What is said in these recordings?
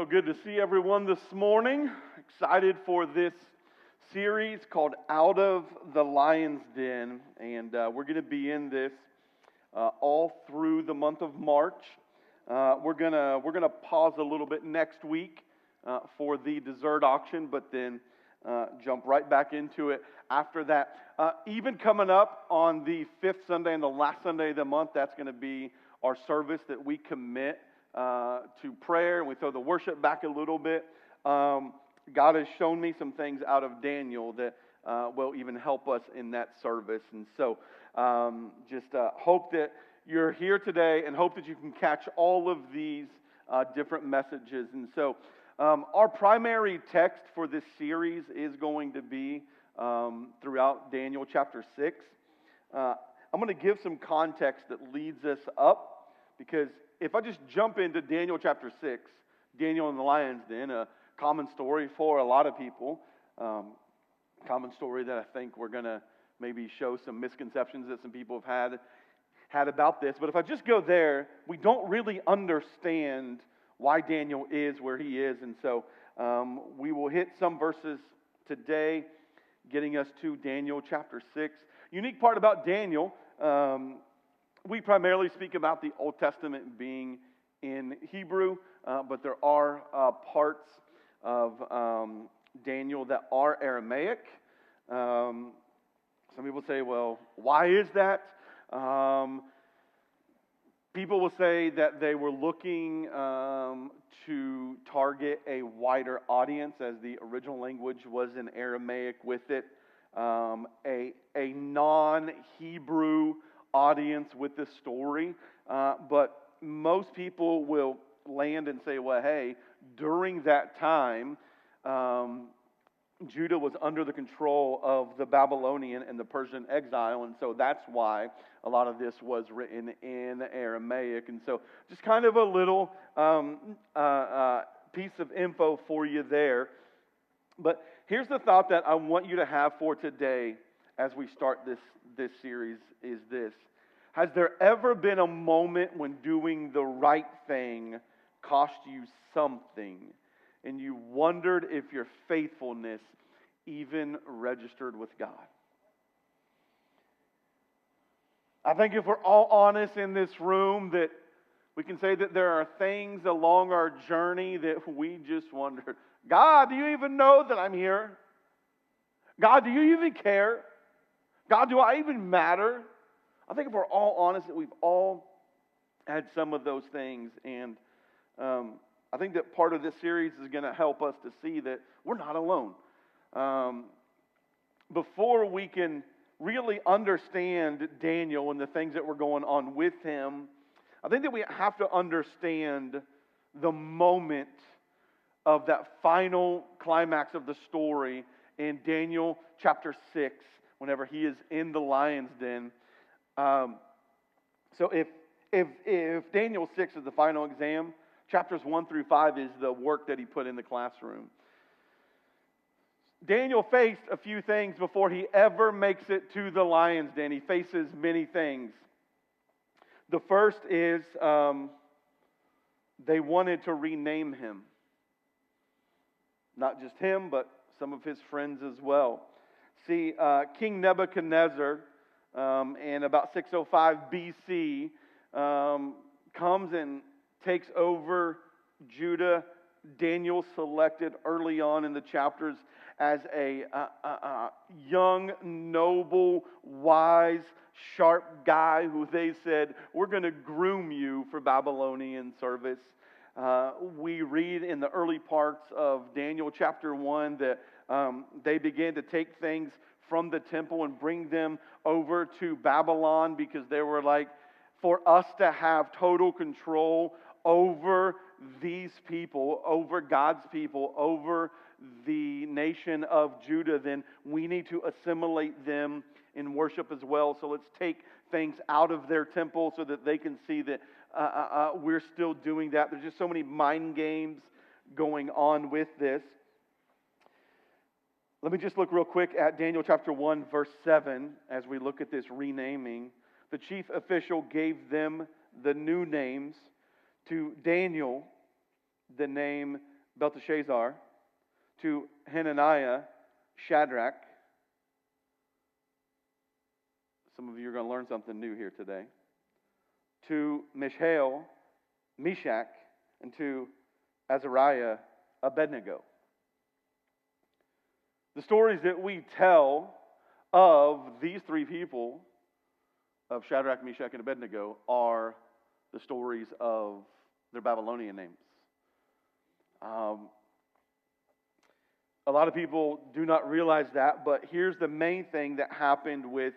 So good to see everyone this morning. Excited for this series called Out of the Lion's Den. And we're going to be in this all through the month of March. We're gonna pause a little bit next week for the dessert auction, but then jump right back into it after that. Even coming up on the fifth Sunday and the last Sunday of the month, that's going to be our service that we commit to prayer, and we throw the worship back a little bit. God has shown me some things out of Daniel that will even help us in that service. And so just hope that you're here today and hope that you can catch all of these different messages. And so our primary text for this series is going to be throughout Daniel chapter 6. I'm going to give some context that leads us up, because if I just jump into Daniel chapter 6, Daniel and the lion's den, a common story for a lot of people, common story that I think we're going to maybe show some misconceptions that some people have had about this. But if I just go there, we don't really understand why Daniel is where he is. And so we will hit some verses today, getting us to Daniel chapter 6. Unique part about Daniel, we primarily speak about the Old Testament being in Hebrew, but there are parts of Daniel that are Aramaic. Some people say, well, why is that? People will say that they were looking to target a wider audience, as the original language was in Aramaic with it, a non-Hebrew audience with the story, but most people will land and say, well, hey, during that time, Judah was under the control of the Babylonian and the Persian exile, and so that's why a lot of this was written in Aramaic. And so just kind of a little piece of info for you there. But here's the thought that I want you to have for today as we start this series is this. Has there ever been a moment when doing the right thing cost you something, and you wondered if your faithfulness even registered with God? I think if we're all honest in this room, that we can say that there are things along our journey that we just wonder, God, do you even know that I'm here? God, do you even care? God, do I even matter? I think if we're all honest, that we've all had some of those things. And I think that part of this series is going to help us to see that we're not alone. Before we can really understand Daniel and the things that were going on with him, I think that we have to understand the moment of that final climax of the story in Daniel chapter 6, whenever he is in the lion's den. So if Daniel 6 is the final exam, chapters 1 through 5 is the work that he put in the classroom. Daniel faced a few things before he ever makes it to the lion's den. He faces many things. The first is they wanted to rename him. Not just him, but some of his friends as well. See, King Nebuchadnezzar, in about 605 BC, comes and takes over Judah. Daniel selected early on in the chapters as a young, noble, wise, sharp guy who they said, we're going to groom you for Babylonian service. We read in the early parts of Daniel chapter 1 that they began to take things from the temple and bring them over to Babylon, because they were like, for us to have total control over these people, over God's people, over the nation of Judah, then we need to assimilate them in worship as well. So let's take things out of their temple so that they can see that we're still doing that. There's just so many mind games going on with this. Let me just look real quick at Daniel chapter 1, verse 7, as we look at this renaming. The chief official gave them the new names. To Daniel, the name Belteshazzar, to Hananiah, Shadrach. Some of you are going to learn something new here today. To Mishael, Meshach, and to Azariah, Abednego. The stories that we tell of these three people, of Shadrach, Meshach, and Abednego, are the stories of their Babylonian names. A lot of people do not realize that, but here's the main thing that happened with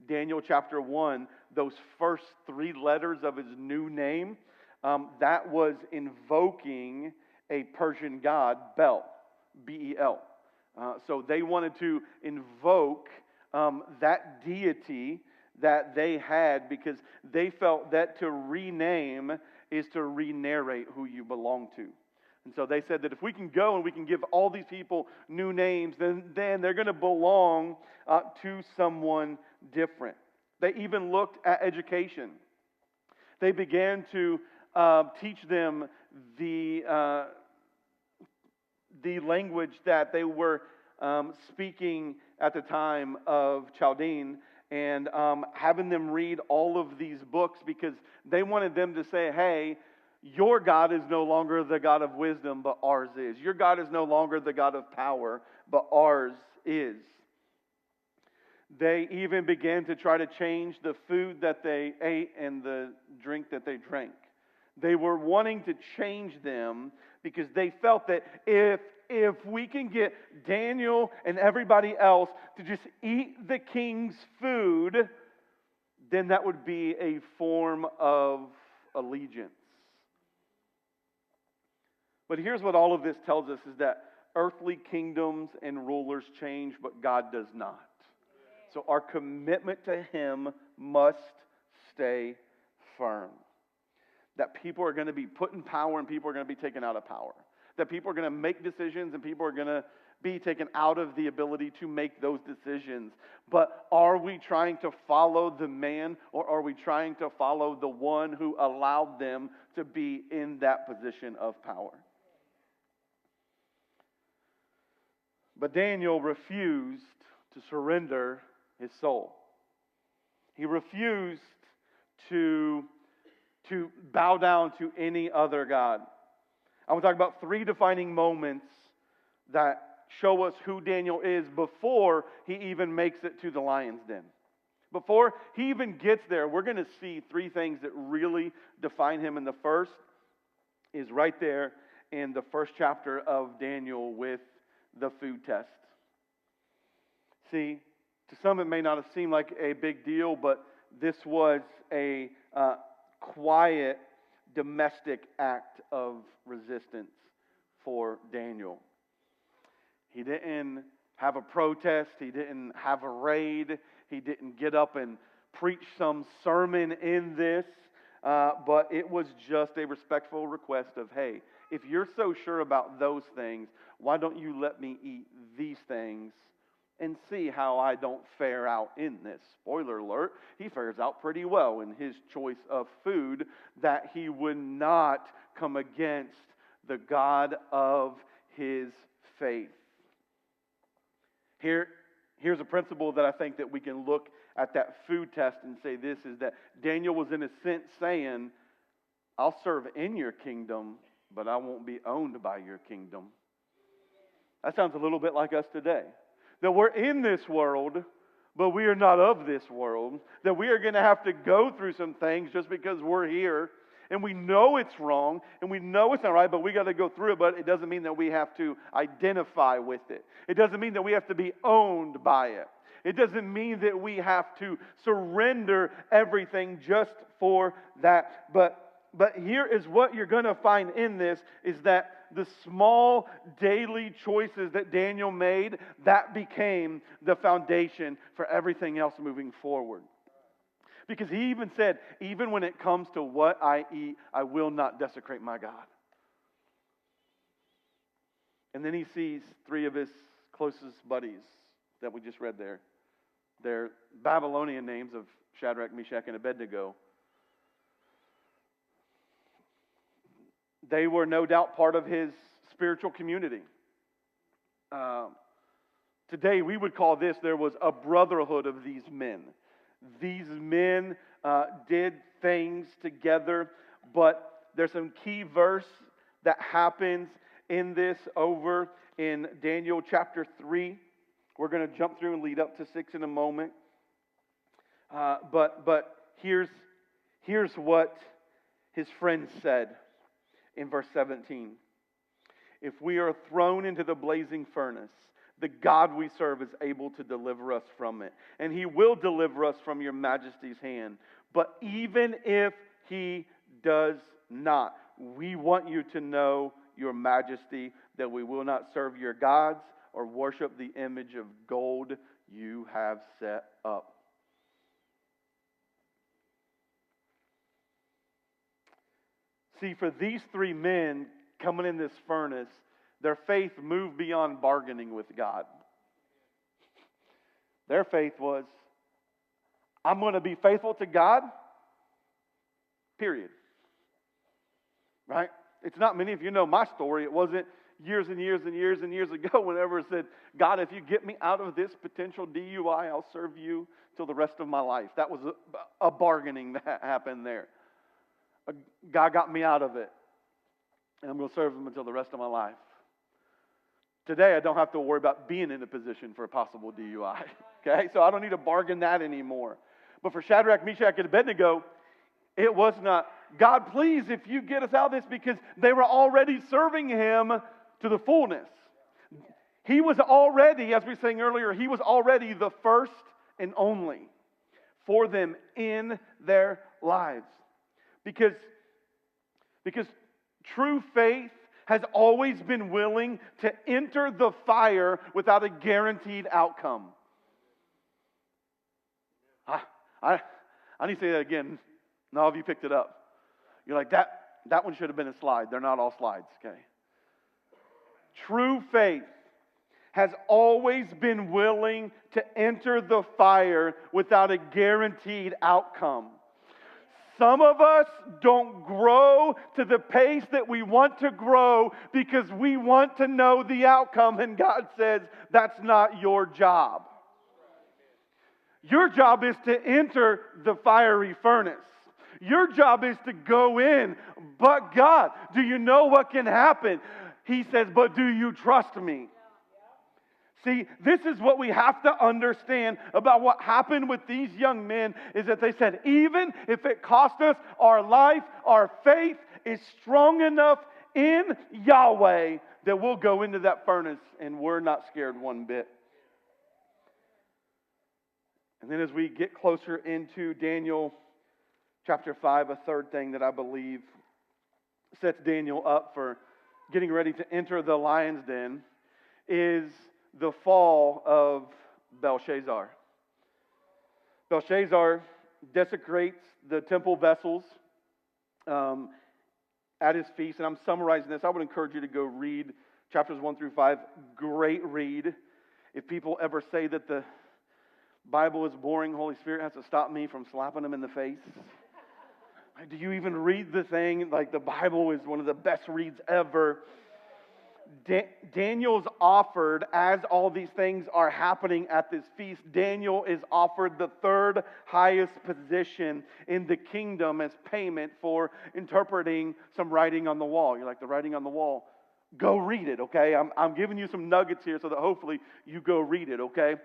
Daniel chapter 1. Those first three letters of his new name, that was invoking a Persian god, Bel, B-E-L. So they wanted to invoke that deity that they had, because they felt that to rename is to re-narrate who you belong to. And so they said that if we can go and we can give all these people new names, then they're going to belong to someone different. They even looked at education. They began to teach them the language that they were speaking at the time of Chaldean, and having them read all of these books, because they wanted them to say, hey, your God is no longer the God of wisdom, but ours is. Your God is no longer the God of power, but ours is. They even began to try to change the food that they ate and the drink that they drank. They were wanting to change them because they felt that if we can get Daniel and everybody else to just eat the king's food, then that would be a form of allegiance. But here's what all of this tells us, is that earthly kingdoms and rulers change, but God does not. So our commitment to Him must stay firm. That people are going to be put in power and people are going to be taken out of power. That people are going to make decisions and people are going to be taken out of the ability to make those decisions. But are we trying to follow the man, or are we trying to follow the one who allowed them to be in that position of power? But Daniel refused to surrender his soul. He refused to bow down to any other god. I want to talk about three defining moments that show us who Daniel is before he even makes it to the lion's den. Before he even gets there, we're going to see three things that really define him. And the first is right there in the first chapter of Daniel with the food test. See, to some it may not have seemed like a big deal, but this was a quiet domestic act of resistance for Daniel. He didn't have a protest. He didn't have a raid. He didn't get up and preach some sermon in this. But it was just a respectful request of, hey, if you're so sure about those things, why don't you let me eat these things and see how I don't fare out in this? Spoiler alert, he fares out pretty well in his choice of food, that he would not come against the God of his faith. Here's a principle that I think that we can look at that food test and say this, is that Daniel was in a sense saying, I'll serve in your kingdom, but I won't be owned by your kingdom. That sounds a little bit like us today. That we're in this world, but we are not of this world. That we are going to have to go through some things just because we're here. And we know it's wrong, and we know it's not right, but we got to go through it. But it doesn't mean that we have to identify with it. It doesn't mean that we have to be owned by it. It doesn't mean that we have to surrender everything just for that. But here is what you're going to find in this, is that the small daily choices that Daniel made, that became the foundation for everything else moving forward. Because he even said, even when it comes to what I eat, I will not desecrate my God. And then he sees three of his closest buddies that we just read there. Their Babylonian names of Shadrach, Meshach, and Abednego. They were no doubt part of his spiritual community. Today we would call this, there was a brotherhood of these men. These men did things together, but there's some key verse that happens in this over in Daniel chapter 3. We're going to jump through and lead up to 6 in a moment. But here's what his friends said in verse 17. If we are thrown into the blazing furnace, the God we serve is able to deliver us from it, and He will deliver us from your majesty's hand. But even if He does not, we want you to know, your majesty, that we will not serve your gods or worship the image of gold you have set up. See, for these three men coming in this furnace, their faith moved beyond bargaining with God. Their faith was, I'm going to be faithful to God, period. Right? It's not many of you know my story. It wasn't years and years and years and years ago whenever it said, God, if you get me out of this potential DUI, I'll serve you till the rest of my life. That was a bargaining that happened there. God got me out of it, and I'm going to serve Him until the rest of my life. Today, I don't have to worry about being in a position for a possible DUI. Okay? So I don't need to bargain that anymore. But for Shadrach, Meshach, and Abednego, it was not, God, please, if you get us out of this, because they were already serving Him to the fullness. He was already, as we sang earlier, He was already the first and only for them in their lives. Because true faith has always been willing to enter the fire without a guaranteed outcome. I need to say that again. None of you picked it up. You're like, that one should have been a slide. They're not all slides, okay? True faith has always been willing to enter the fire without a guaranteed outcome. Some of us don't grow to the pace that we want to grow because we want to know the outcome, and God says that's not your job. Your job is to enter the fiery furnace. Your job is to go in. But God, do you know what can happen? He says, but do you trust me? See, this is what we have to understand about what happened with these young men, is that they said, even if it cost us our life, our faith is strong enough in Yahweh that we'll go into that furnace and we're not scared one bit. And then as we get closer into Daniel chapter 5, a third thing that I believe sets Daniel up for getting ready to enter the lion's den is the fall of Belshazzar. Belshazzar desecrates the temple vessels at his feast. And I'm summarizing this. I would encourage you to go read chapters 1 through 5. Great read. If people ever say that the Bible is boring, Holy Spirit has to stop me from slapping them in the face. Do you even read the thing? Like, the Bible is one of the best reads ever. Daniel's offered, as all these things are happening at this feast, Daniel is offered the third highest position in the kingdom as payment for interpreting some writing on the wall. You're like, the writing on the wall? Go read it, okay? I'm giving you some nuggets here so that hopefully you go read it, okay?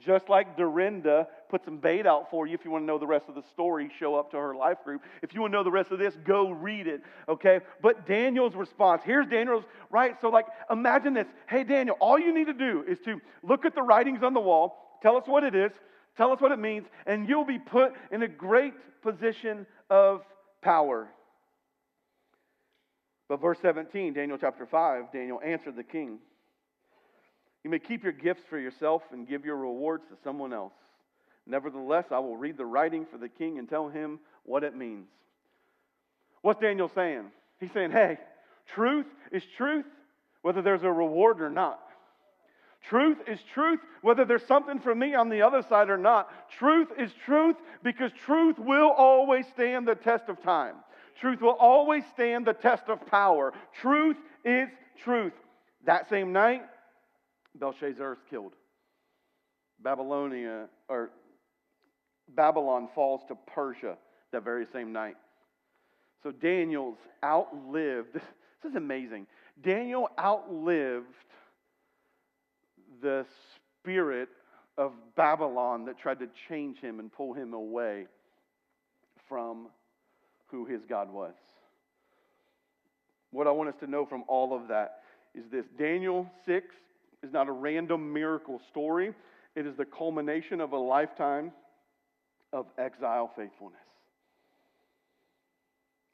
Just like Dorinda put some bait out for you. If you want to know the rest of the story, show up to her life group. If you want to know the rest of this, go read it, okay? But Daniel's response, here's Daniel's, right? So like, imagine this. Hey, Daniel, all you need to do is to look at the writings on the wall, tell us what it is, tell us what it means, and you'll be put in a great position of power. But verse 17, Daniel chapter 5, Daniel answered the king, you may keep your gifts for yourself and give your rewards to someone else. Nevertheless, I will read the writing for the king and tell him what it means. What's Daniel saying? He's saying, hey, truth is truth, whether there's a reward or not. Truth is truth, whether there's something for me on the other side or not. Truth is truth because truth will always stand the test of time. Truth will always stand the test of power. Truth is truth. That same night, Belshazzar is killed. Babylon falls to Persia that very same night. So Daniel's outlived, this is amazing. Daniel outlived the spirit of Babylon that tried to change him and pull him away from who his God was. What I want us to know from all of that is this: Daniel 6 is not a random miracle story. It is the culmination of a lifetime of exile faithfulness.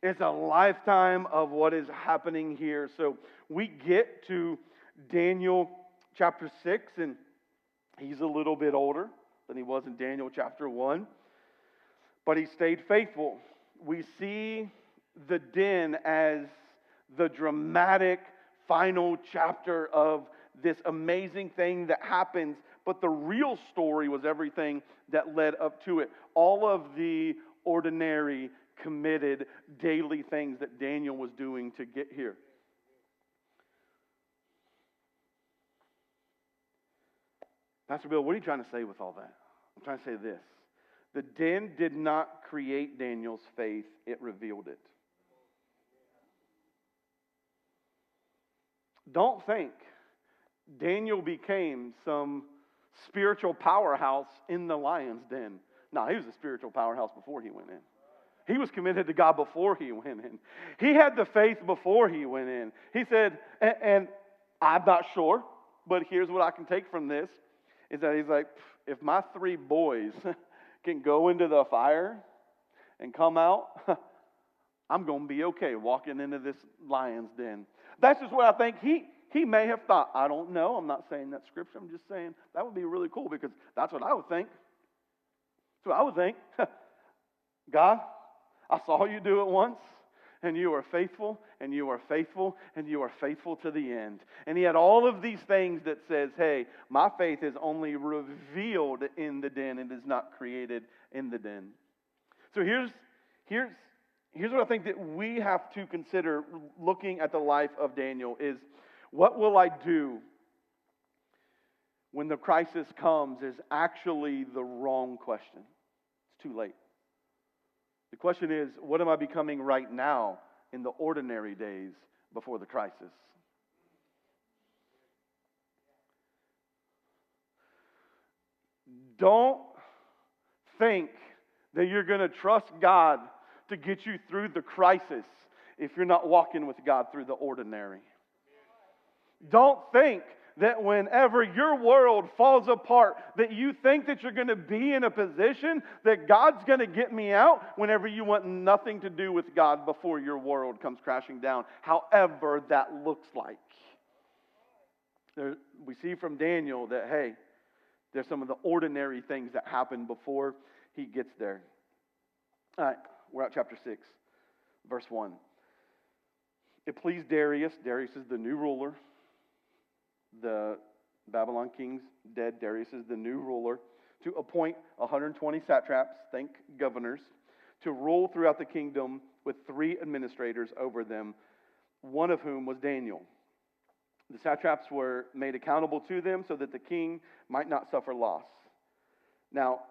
It's a lifetime of what is happening here. So we get to Daniel chapter 6, and he's a little bit older than he was in Daniel chapter 1. But he stayed faithful. We see the den as the dramatic final chapter of this amazing thing that happens. But the real story was everything that led up to it. All of the ordinary, committed, daily things that Daniel was doing to get here. Pastor Bill, what are you trying to say with all that? I'm trying to say this. The den did not create Daniel's faith, it revealed it. Don't think Daniel became some spiritual powerhouse in the lion's den. No, he was a spiritual powerhouse before he went in. He was committed to God before he went in. He had the faith before he went in. He said, and I'm not sure, but here's what I can take from this, is that he's like, if my 3 boys can go into the fire and come out, I'm going to be okay walking into this lion's den. That's just what I think he may have thought. I don't know. I'm not saying that scripture. I'm just saying that would be really cool, because that's what I would think. That's what I would think. God, I saw you do it once, and you are faithful, and you are faithful, and you are faithful to the end. And he had all of these things that says, hey, my faith is only revealed in the den and is not created in the den. So here's what I think that we have to consider looking at the life of Daniel is, what will I do when the crisis comes is actually the wrong question. It's too late. The question is, what am I becoming right now in the ordinary days before the crisis? Don't think that you're going to trust God to get you through the crisis if you're not walking with God through the ordinary. Don't think that whenever your world falls apart, that you think that you're going to be in a position that God's going to get me out whenever you want nothing to do with God before your world comes crashing down, however that looks like. We see from Daniel that, hey, there's some of the ordinary things that happen before he gets there. All right, we're at chapter 6, verse 1. It pleased Darius. Darius is the new ruler. The Babylon king's dead. Darius is the new ruler, to appoint 120 satraps, think governors, to rule throughout the kingdom with 3 administrators over them, one of whom was Daniel. The satraps were made accountable to them so that the king might not suffer loss. Now,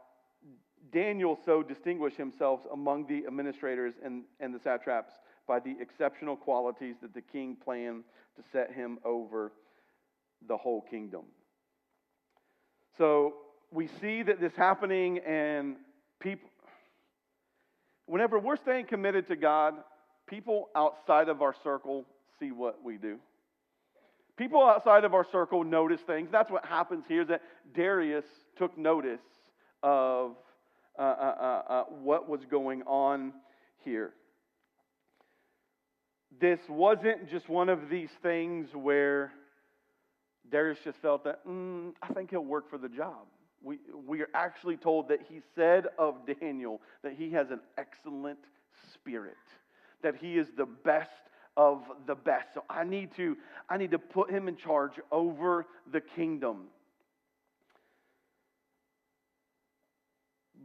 Daniel so distinguished himself among the administrators and the satraps by the exceptional qualities that the king planned to set him over the whole kingdom. So we see that this happening, and people, whenever we're staying committed to God, people outside of our circle see what we do. People outside of our circle notice things. That's what happens here, is that Darius took notice of what was going on here. This wasn't just one of these things where Darius just felt that, I think he'll work for the job. We are actually told that he said of Daniel that he has an excellent spirit, that he is the best of the best. So I need to put him in charge over the kingdom.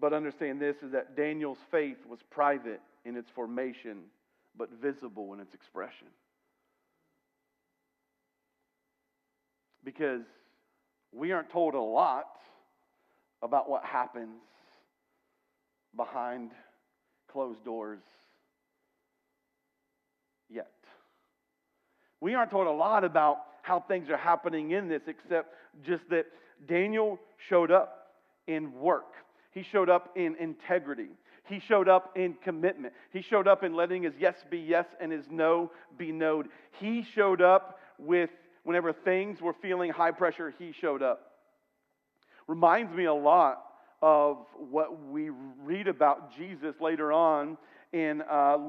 But understand this, is that Daniel's faith was private in its formation, but visible in its expression. because we aren't told a lot about what happens behind closed doors yet. We aren't told a lot about how things are happening in this, except just that Daniel showed up in work. He showed up in integrity. He showed up in commitment. He showed up in letting his yes be yes and his no be no. He showed up with, whenever things were feeling high pressure, he showed up. Reminds me a lot of what we read about Jesus later on in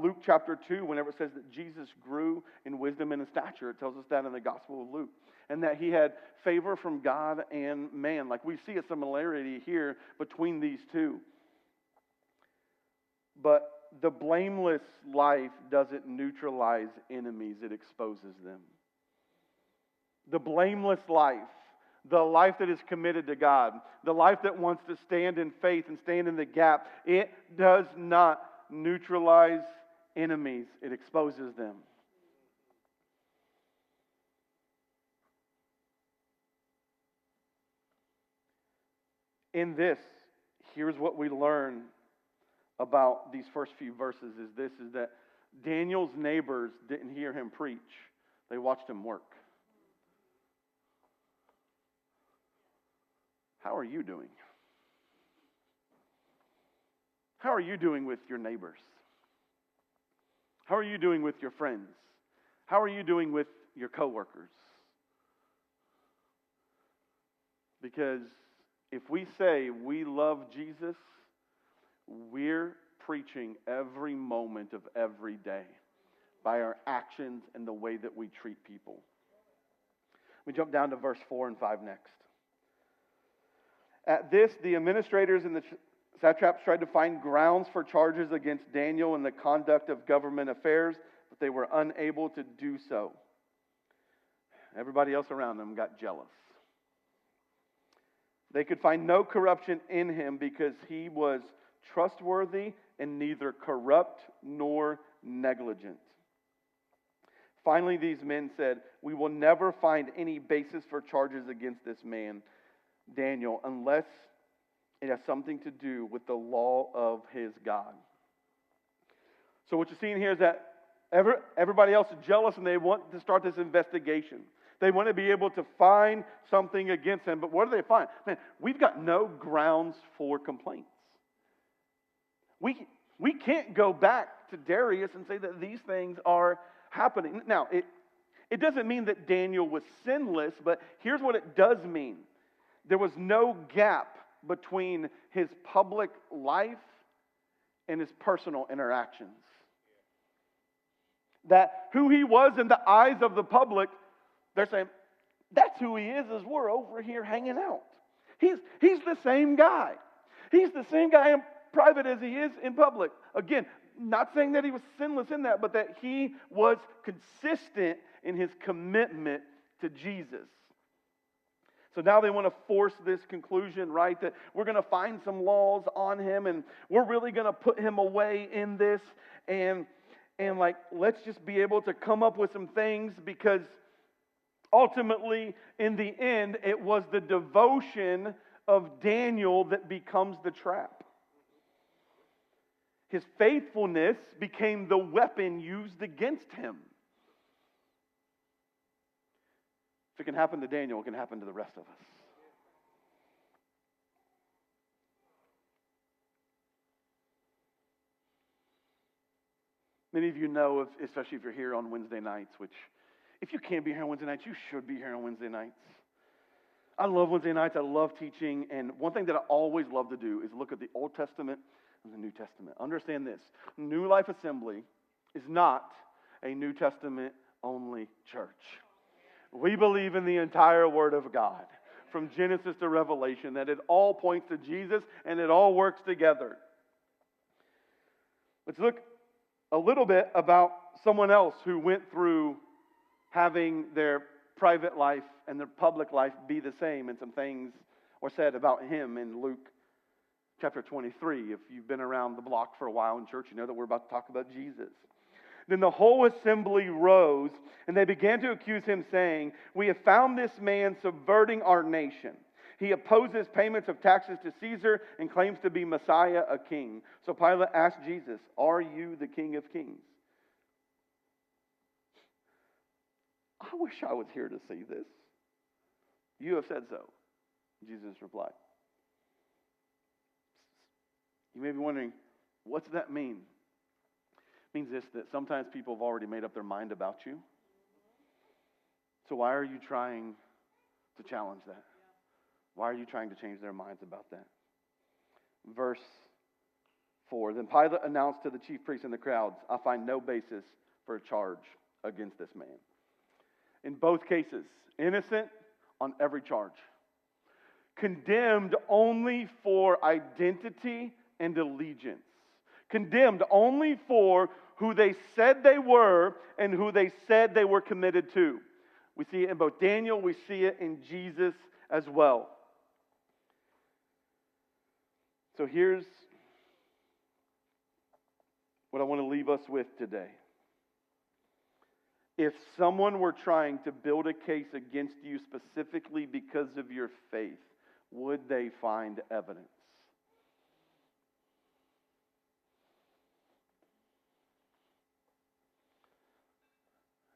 Luke chapter 2, whenever it says that Jesus grew in wisdom and in stature. It tells us that in the Gospel of Luke. And that he had favor from God and man. Like we see a similarity here between these two. But the blameless life doesn't neutralize enemies, it exposes them. The blameless life, the life that is committed to God, the life that wants to stand in faith and stand in the gap, it does not neutralize enemies, it exposes them. In this, here's what we learn about these first few verses is that Daniel's neighbors didn't hear him preach. They watched him work. How are you doing? How are you doing with your neighbors? How are you doing with your friends? How are you doing with your coworkers? Because if we say we love Jesus, we're preaching every moment of every day by our actions and the way that we treat people. We jump down to verse 4 and 5 next. At this, the administrators and the satraps tried to find grounds for charges against Daniel in the conduct of government affairs, but they were unable to do so. Everybody else around them got jealous. They could find no corruption in him because he was trustworthy and neither corrupt nor negligent. Finally, these men said, "We will never find any basis for charges against this man, Daniel, unless it has something to do with the law of his God." So what you're seeing here is that everybody else is jealous and they want to start this investigation. They want to be able to find something against him. But what do they find? Man, we've got no grounds for complaints. We can't go back to Darius and say that these things are happening. Now, it doesn't mean that Daniel was sinless, but here's what it does mean. There was no gap between his public life and his personal interactions. That who he was in the eyes of the public, they're saying, that's who he is as we're over here hanging out. He's the same guy. He's the same guy in private as he is in public. Again, not saying that he was sinless in that, but that he was consistent in his commitment to Jesus. So now they want to force this conclusion, right? That we're going to find some laws on him and we're really going to put him away in this. And like, let's just be able to come up with some things, because ultimately, in the end, it was the devotion of Daniel that becomes the trap. His faithfulness became the weapon used against him. If it can happen to Daniel, it can happen to the rest of us. Many of you know, especially if you're here on Wednesday nights, which if you can't be here on Wednesday nights, you should be here on Wednesday nights. I love Wednesday nights. I love teaching. And one thing that I always love to do is look at the Old Testament and the New Testament. Understand this. New Life Assembly is not a New Testament only church. We believe in the entire Word of God, from Genesis to Revelation, that it all points to Jesus and it all works together. Let's look a little bit about someone else who went through having their private life and their public life be the same, and some things were said about him in Luke chapter 23. If you've been around the block for a while in church, you know that we're about to talk about Jesus. Then the whole assembly rose, and they began to accuse him, saying, "We have found this man subverting our nation. He opposes payments of taxes to Caesar and claims to be Messiah, a king." So Pilate asked Jesus, "Are you the King of Kings?" I wish I was here to see this. "You have said so," Jesus replied. You may be wondering, what's that mean? It means this, that sometimes people have already made up their mind about you. So why are you trying to challenge that? Why are you trying to change their minds about that? Verse 4, then Pilate announced to the chief priests and the crowds, "I find no basis for a charge against this man." In both cases, innocent on every charge. Condemned only for identity and allegiance. Condemned only for who they said they were and who they said they were committed to. We see it in both Daniel, we see it in Jesus as well. So here's what I want to leave us with today. If someone were trying to build a case against you specifically because of your faith, would they find evidence?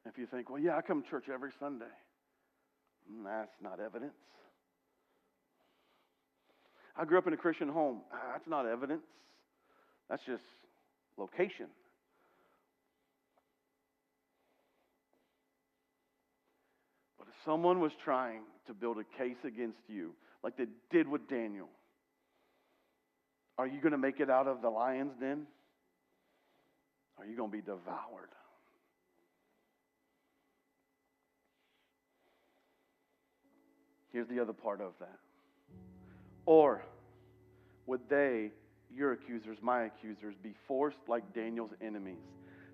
If you think, "Well, yeah, I come to church every Sunday," that's not evidence. "I grew up in a Christian home," that's not evidence. That's just location. But if someone was trying to build a case against you, like they did with Daniel, are you going to make it out of the lion's den? Or are you going to be devoured? Here's the other part of that. Or would they, your accusers, my accusers, be forced like Daniel's enemies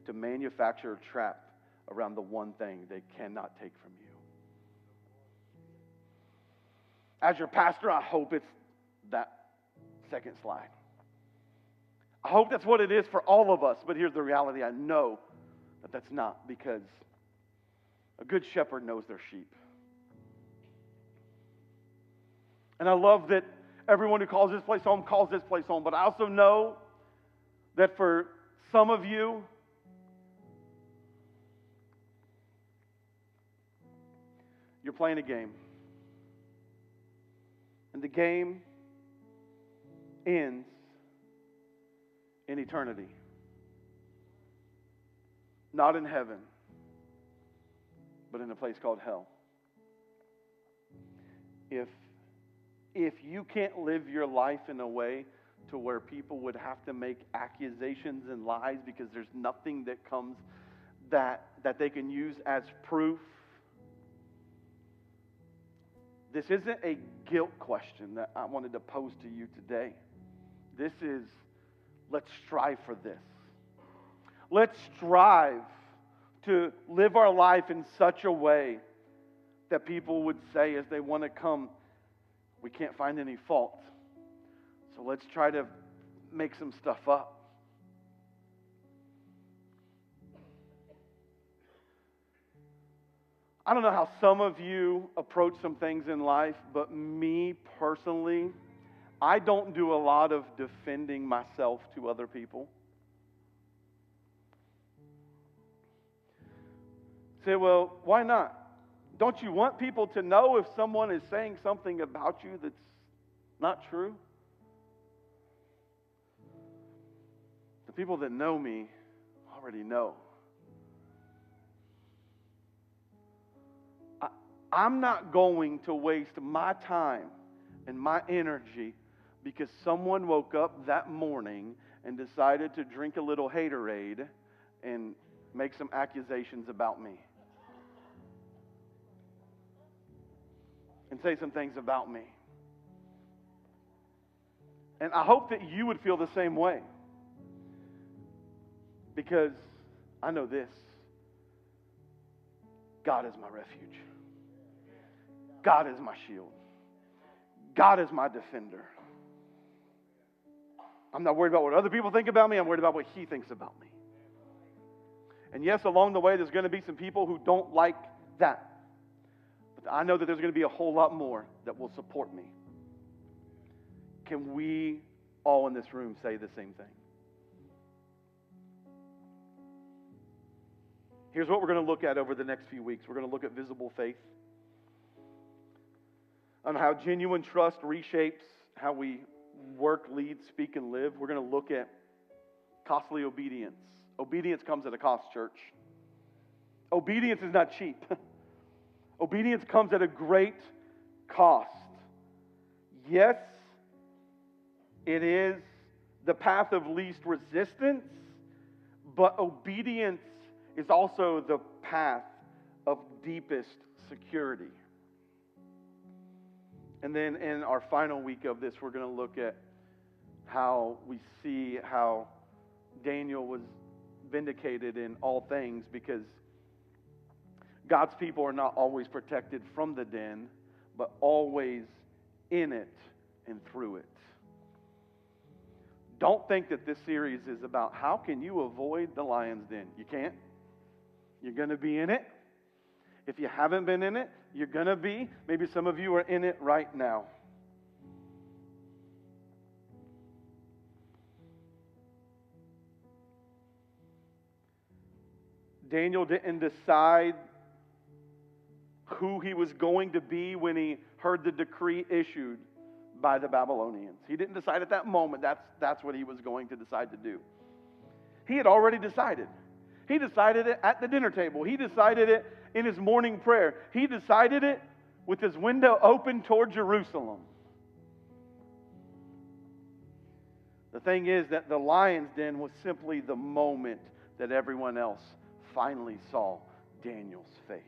to manufacture a trap around the one thing they cannot take from you? As your pastor, I hope it's that second slide. I hope that's what it is for all of us, but here's the reality. I know that that's not, because a good shepherd knows their sheep. And I love that everyone who calls this place home calls this place home, but I also know that for some of you, you're playing a game. And the game ends in eternity. Not in heaven, but in a place called hell. If you can't live your life in a way to where people would have to make accusations and lies because there's nothing that comes that they can use as proof. This isn't a guilt question that I wanted to pose to you today. This is, let's strive for this. Let's strive to live our life in such a way that people would say as they want to come, "We can't find any fault, so let's try to make some stuff up." I don't know how some of you approach some things in life, but me personally, I don't do a lot of defending myself to other people. Say, "Well, why not?" Don't you want people to know if someone is saying something about you that's not true? The people that know me already know. I'm not going to waste my time and my energy because someone woke up that morning and decided to drink a little haterade and make some accusations about me. And say some things about me. And I hope that you would feel the same way. Because I know this. God is my refuge. God is my shield. God is my defender. I'm not worried about what other people think about me. I'm worried about what He thinks about me. And yes, along the way, there's going to be some people who don't like that. But I know that there's going to be a whole lot more that will support me. Can we all in this room say the same thing? Here's what we're going to look at over the next few weeks. We're going to look at visible faith, on how genuine trust reshapes how we work, lead, speak, and live. We're going to look at costly obedience. Obedience comes at a cost, church. Obedience is not cheap. Obedience comes at a great cost. Yes, it is the path of least resistance, but obedience is also the path of deepest security. And then in our final week of this, we're going to look at how we see how Daniel was vindicated in all things, because God's people are not always protected from the den, but always in it and through it. Don't think that this series is about how can you avoid the lion's den. You can't. You're going to be in it. If you haven't been in it, you're going to be. Maybe some of you are in it right now. Daniel didn't decide who he was going to be when he heard the decree issued by the Babylonians. He didn't decide at that moment that's what he was going to decide to do. He had already decided. He decided it at the dinner table. He decided it in his morning prayer. He decided it with his window open toward Jerusalem. The thing is that the lion's den was simply the moment that everyone else finally saw Daniel's faith.